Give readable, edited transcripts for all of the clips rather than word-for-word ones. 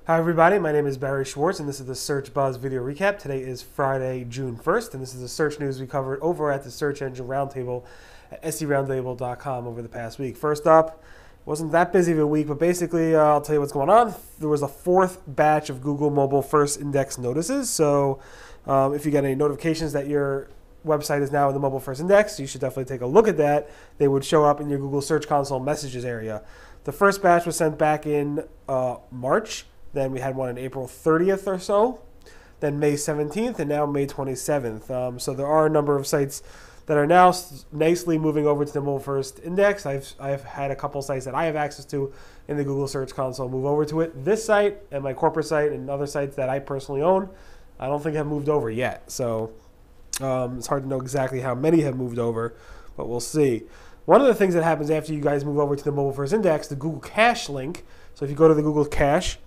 Hi everybody, my name is Barry Schwartz and this is the Search Buzz video recap. Today is Friday, June 1st, and this is the search news we covered over at the Search Engine Roundtable at seroundtable.com over the past week. First up, wasn't that busy of a week, but basically I'll tell you what's going on. There was a fourth batch of Google Mobile First Index notices, so if you get any notifications that your website is now in the Mobile First Index, you should definitely take a look at that. They would show up in your Google Search Console messages area. The first batch was sent back in March. Then we had one on April 30th or so, then May 17th, and now May 27th. So there are a number of sites that are now nicely moving over to the Mobile First Index. I've had a couple sites that I have access to in the Google Search Console move over to it. This site and my corporate site and other sites that I personally own, I don't think have moved over yet. So it's hard to know exactly how many have moved over, but we'll see. One of the things that happens after you guys move over to the Mobile First Index, the Google Cache link. So if you go to the Google Cache,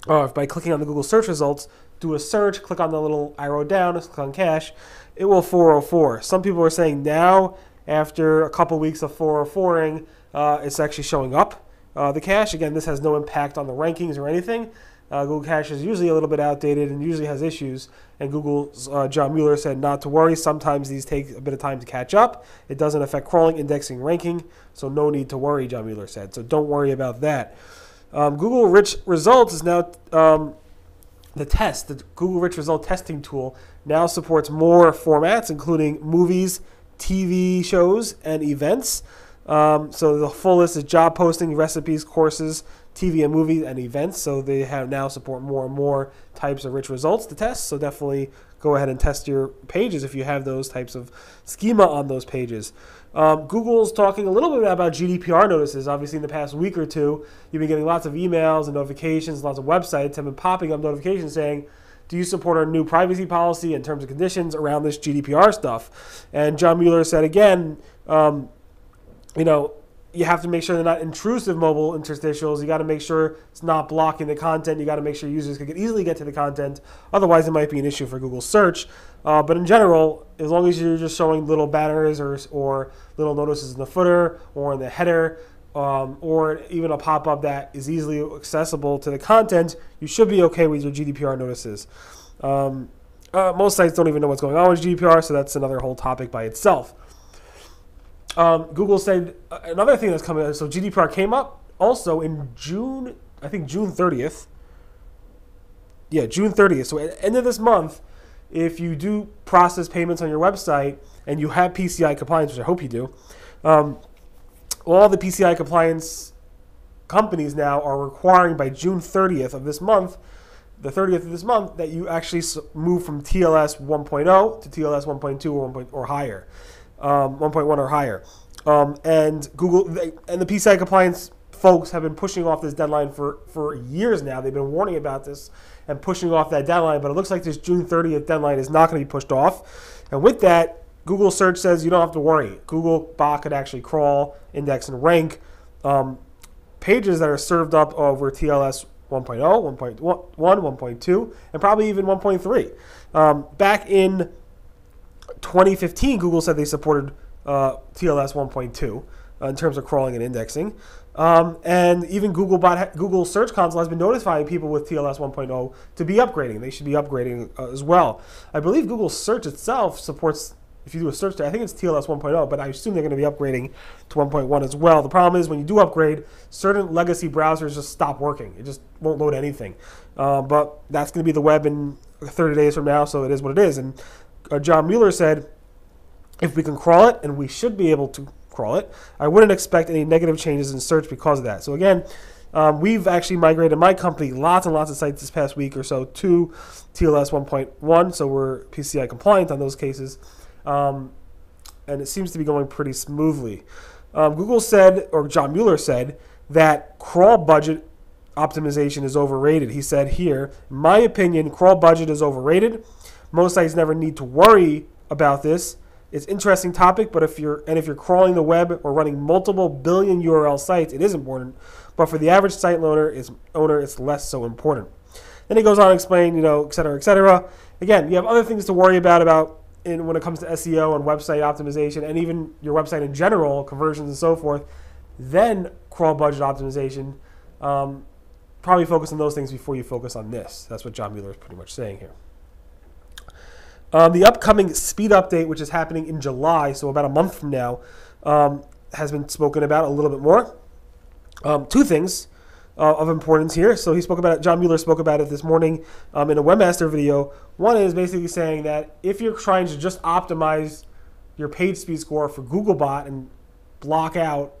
by clicking on the Google search results, do a search, click on the little arrow down, click on cache, it will 404. Some people are saying now, after a couple weeks of 404ing, it's actually showing up, the cache. Again, this has no impact on the rankings or anything. Google Cache is usually a little bit outdated and usually has issues, and Google's John Mueller said not to worry. Sometimes these take a bit of time to catch up. It doesn't affect crawling, indexing, ranking, so no need to worry, John Mueller said. So don't worry about that. Google Rich Results is now the Google Rich Result testing tool now supports more formats, including movies, TV shows, and events. So the full list is job posting, recipes, courses, TV and movies, and events. So they have now support more and more types of rich results to test. So definitely go ahead and test your pages if you have those types of schema on those pages. Google's talking a little bit about GDPR notices. Obviously, in the past week or two, you've been getting lots of emails and notifications. Lots of websites have been popping up notifications saying, do you support our new privacy policy and terms and conditions around this GDPR stuff? And John Mueller said again, you have to make sure they're not intrusive mobile interstitials. You got to make sure it's not blocking the content. You got to make sure users can easily get to the content. Otherwise, it might be an issue for Google search. But in general, as long as you're just showing little banners or little notices in the footer or in the header, or even a pop-up that is easily accessible to the content, you should be okay with your GDPR notices. Most sites don't even know what's going on with GDPR, so that's another whole topic by itself. Google said another thing that's coming up. So GDPR came up also in June, I think June 30th. Yeah, June 30th. So at the end of this month, if you do process payments on your website and you have PCI compliance, which I hope you do, all the PCI compliance companies now are requiring by June 30th of this month, the 30th of this month, that you actually move from TLS 1.0 to TLS 1.2 or higher. 1.1 or higher. And Google and the PCI compliance folks have been pushing off this deadline for years now. They've been warning about this and pushing off that deadline, but it looks like this June 30th deadline is not going to be pushed off. And with that, Google Search says you don't have to worry. Google Bot could actually crawl, index, and rank pages that are served up over TLS 1.0, 1.1, 1.2, and probably even 1.3. Back in 2015, Google said they supported TLS 1.2 in terms of crawling and indexing. And even Google Search Console has been notifying people with TLS 1.0 to be upgrading. They should be upgrading as well. I believe Google Search itself supports, if you do a search, I think it's TLS 1.0, but I assume they're going to be upgrading to 1.1 as well. The problem is when you do upgrade, certain legacy browsers just stop working. It just won't load anything. But that's going to be the web in 30 days from now, so it is what it is. And John Mueller said, if we can crawl it, and we should be able to crawl it, I wouldn't expect any negative changes in search because of that. So again, we've actually migrated my company lots and lots of sites this past week or so to TLS 1.1, so we're PCI compliant on those cases, and it seems to be going pretty smoothly. Google said, or John Mueller said, that crawl budget optimization is overrated. He said here, in my opinion, crawl budget is overrated. Most sites never need to worry about this. It's an interesting topic, but if you're crawling the web or running multiple billion URL sites, it is important. But for the average site owner, it's less so important. Then he goes on to explain, et cetera, et cetera. Again, you have other things to worry about when it comes to SEO and website optimization, and even your website in general, conversions and so forth. Then crawl budget optimization. probably focus on those things before you focus on this. That's what John Mueller is pretty much saying here. The upcoming speed update, which is happening in July, so about a month from now, has been spoken about a little bit more. Two things of importance here. So John Mueller spoke about it this morning in a Webmaster video. One is basically saying that if you're trying to just optimize your page speed score for Googlebot and block out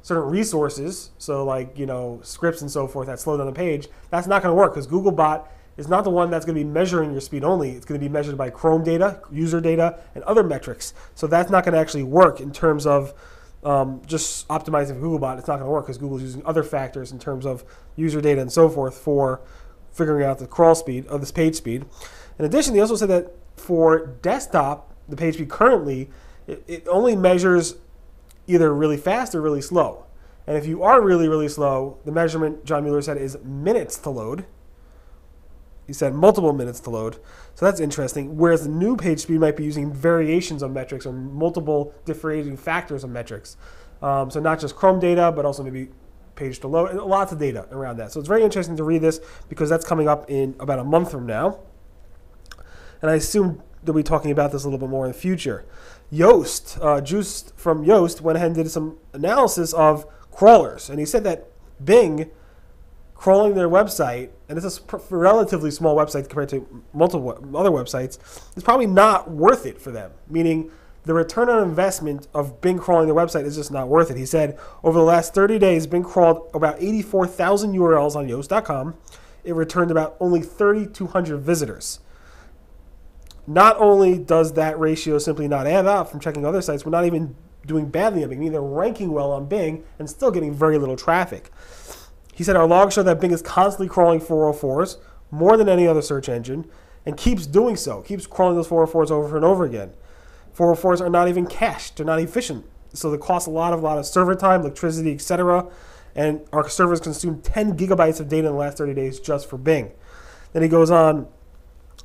certain resources, so like, scripts and so forth that slow down the page, that's not going to work because Googlebot is not the one that's going to be measuring your speed only. It's going to be measured by Chrome data, user data, and other metrics. So that's not going to actually work in terms of just optimizing for Googlebot. It's not going to work because Google's using other factors in terms of user data and so forth for figuring out the crawl speed of this page speed. In addition, he also said that for desktop, the page speed currently, it only measures either really fast or really slow. And if you are really, really slow, the measurement, John Mueller said, is minutes to load. He said multiple minutes to load. So that's interesting. Whereas the new page speed might be using variations of metrics or multiple differentiating factors of metrics. So not just Chrome data, but also maybe page to load, and lots of data around that. So it's very interesting to read this because that's coming up in about a month from now. And I assume they'll be talking about this a little bit more in the future. Juice from Yoast went ahead and did some analysis of crawlers. And he said that Bing crawling their website, and it's a relatively small website compared to multiple other websites, is probably not worth it for them. Meaning the return on investment of Bing crawling their website is just not worth it. He said over the last 30 days, Bing crawled about 84,000 URLs on Yoast.com. It returned about only 3,200 visitors. Not only does that ratio simply not add up from checking other sites, we're not even doing badly on Bing, meaning they're ranking well on Bing and still getting very little traffic. He said our logs show that Bing is constantly crawling 404s more than any other search engine and keeps doing so, keeps crawling those 404s over and over again. 404s are not even cached, they're not efficient. So they cost a lot of server time, electricity, etc. And our servers consumed 10 gigabytes of data in the last 30 days just for Bing. Then he goes on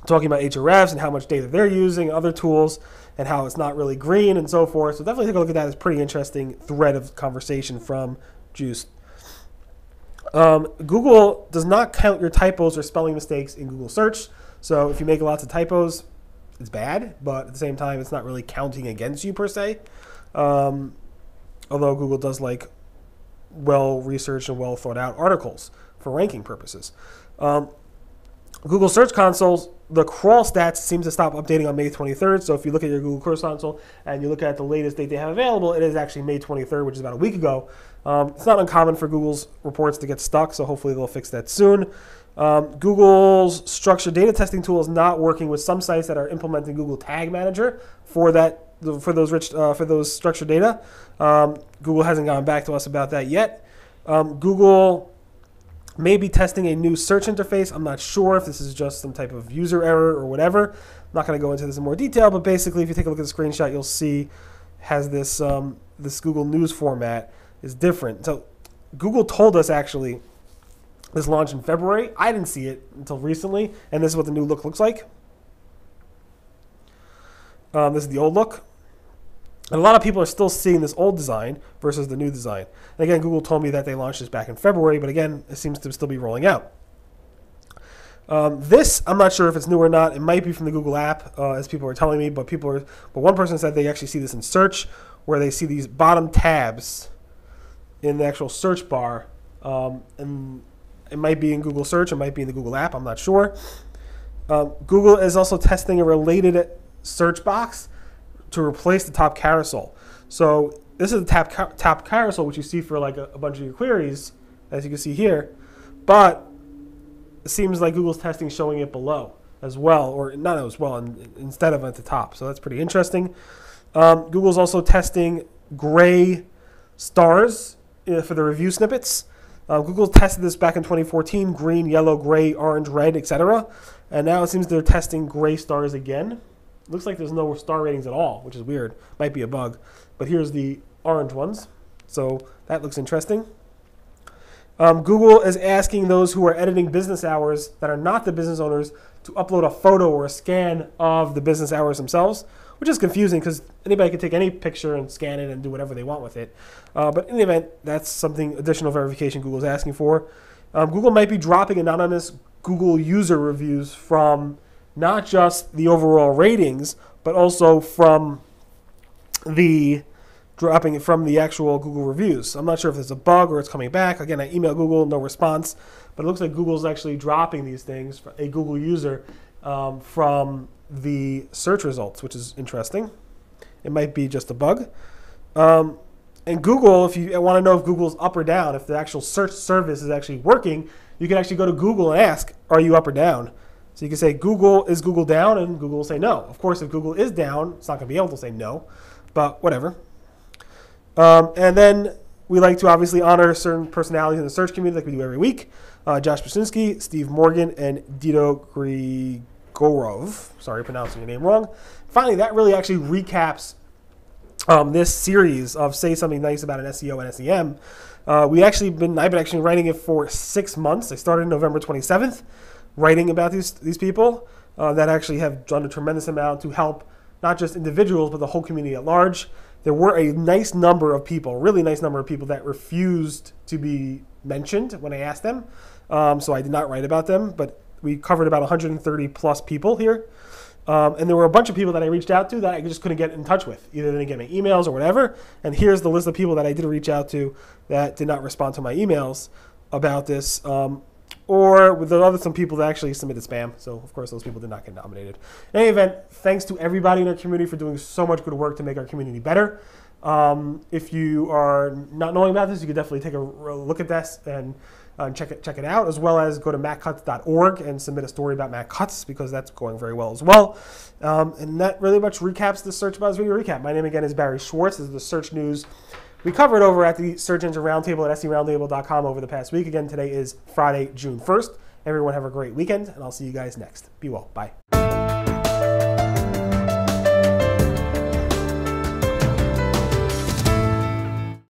talking about hrefs and how much data they're using, other tools, and how it's not really green and so forth. So definitely take a look at that. It's a pretty interesting thread of conversation from Juice. Google does not count your typos or spelling mistakes in Google search. So if you make lots of typos, it's bad, but at the same time, it's not really counting against you per se. Although Google does like well-researched and well-thought-out articles for ranking purposes. Google Search Console, the crawl stats seem to stop updating on May 23rd. So if you look at your Google Search Console and you look at the latest date they have available, it is actually May 23rd, which is about a week ago. It's not uncommon for Google's reports to get stuck, so hopefully they'll fix that soon. Google's structured data testing tool is not working with some sites that are implementing Google Tag Manager for those structured data. Google hasn't gotten back to us about that yet. Google may be testing a new search interface. I'm not sure if this is just some type of user error or whatever. I'm not going to go into this in more detail, but basically, if you take a look at the screenshot, you'll see has this this Google News format is different. So Google told us actually this launched in February. I didn't see it until recently, and this is what the new look looks like. This is the old look. And a lot of people are still seeing this old design versus the new design. And again, Google told me that they launched this back in February, but again, it seems to still be rolling out. This, I'm not sure if it's new or not. It might be from the Google app, as people are telling me, but one person said they actually see this in search, where they see these bottom tabs in the actual search bar. And it might be in Google Search, it might be in the Google app, I'm not sure. Google is also testing a related search box to replace the top carousel. So this is the top carousel, which you see for like a bunch of your queries, as you can see here. But it seems like Google's testing showing it below as well, or not as well, instead of at the top. So that's pretty interesting. Google's also testing gray stars for the review snippets. Google tested this back in 2014, green, yellow, gray, orange, red, etc. And now it seems they're testing gray stars again. Looks like there's no star ratings at all, which is weird. Might be a bug. But here's the orange ones. So that looks interesting. Google is asking those who are editing business hours that are not the business owners to upload a photo or a scan of the business hours themselves, which is confusing because anybody can take any picture and scan it and do whatever they want with it. But in the event, that's something additional verification Google's asking for. Google might be dropping anonymous Google user reviews from not just the overall ratings, but also from dropping it from the actual Google reviews. I'm not sure if it's a bug or it's coming back. Again, I emailed Google, no response. But it looks like Google's actually dropping these things, a Google user, from the search results, which is interesting. It might be just a bug. And Google, if you want to know if Google's up or down, if the actual search service is actually working, you can actually go to Google and ask, are you up or down? So you can say, is Google down? And Google will say no. Of course, if Google is down, it's not going to be able to say no, but whatever. And then we like to obviously honor certain personalities in the search community like we do every week. Josh Basinski, Steve Morgan, and Dito Grigorov. Sorry, pronouncing your name wrong. Finally, that really actually recaps this series of Say Something Nice About an SEO and SEM. I've been actually writing it for 6 months. I started November 27th writing about these people that actually have done a tremendous amount to help not just individuals, but the whole community at large. There were a nice number of people, really nice number of people that refused to be mentioned when I asked them. So I did not write about them, but we covered about 130 plus people here. And there were a bunch of people that I reached out to that I just couldn't get in touch with. Either they didn't get my emails or whatever. And here's the list of people that I did reach out to that did not respond to my emails about this. Or with some people that actually submitted spam. So, of course, those people did not get nominated. In any event, thanks to everybody in our community for doing so much good work to make our community better. If you are not knowing about this, you could definitely take a look at this and check it out, as well as go to mattcutts.org and submit a story about Matt Cutts, because that's going very well as well. And that really much recaps the Search Buzz Video Recap. My name again is Barry Schwartz. This is the search news we covered over at the Search Engine Roundtable at seroundtable.com over the past week. Again, today is Friday, June 1st. Everyone have a great weekend, and I'll see you guys next. Be well. Bye.